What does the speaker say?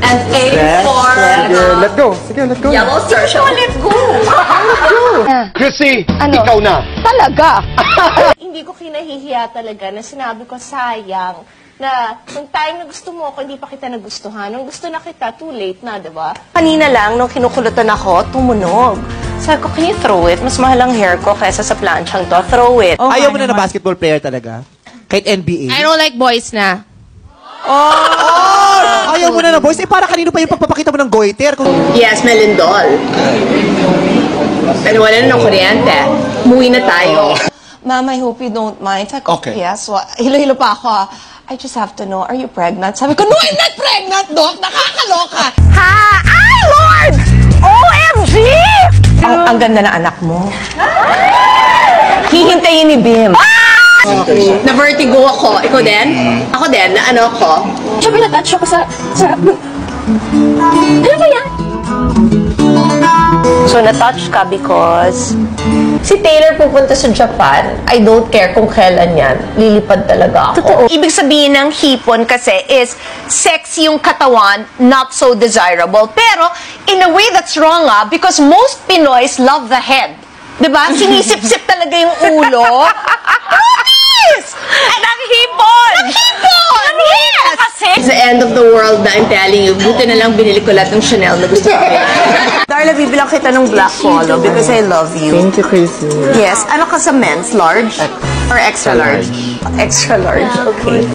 And A for Sige, let go. Sige, let go. yellow circle. Let's go! Chrissy, Ano? ikaw na. Talaga? Hindi ko kinahihiya talaga na sinabi ko sayang na nung time na gusto mo ako, hindi pa kita nagustuhan. Nung gusto na kita, too late na, di ba? Kanina lang, nung kinukulutan ako, tumunog. Sabi ko, can you throw it? Mas mahal ang hair ko kaysa sa planchang to. Throw it. Ayaw mo na na basketball player talaga? Kahit NBA? I don't like boys na. Ayaw mo na na boys? Eh, para kanino pa yung pagpapakita mo ng goiter? Kung... Yes, Melindol. Pero wala na ng kuryente. Umuwi na tayo. Ma'am, I hope you don't mind. Sabi ko, Okay. yes. Hilo-hilo pa ako. I just have to know, are you pregnant? Sabi ko, no, I'm not pregnant, Doc. Nakakaloka. Ha? Ay, Lord! OMG! Ang ganda na anak mo. Hihintayin ni Bim. Na-vertigo ako. Ikaw din? Ako din. Na ano ako? Siyempre, na-touch ako sa... Ano ba yan? So, na-touch ka because si Taylor pupunta sa Japan. I don't care kung kailan yan. Lilipad talaga ako. Totoo. Ibig sabihin ng hipon kasi is sexy yung katawan, not so desirable. Pero, in a way that's wrong because most Pinoys love the head. Diba? Sinisip-sip talaga yung ulo. Yes! At ang hipon! Ang hipon! Yes! It's the end of the world na I'm telling you. Buti na lang binili ko lahat ng Chanel na gusto ko. Darla, bibilang kita ng black polo because I love you. Thank you, Chrissy. Yes. Ano ka sa men's? Large? Or extra large? Extra large. Okay.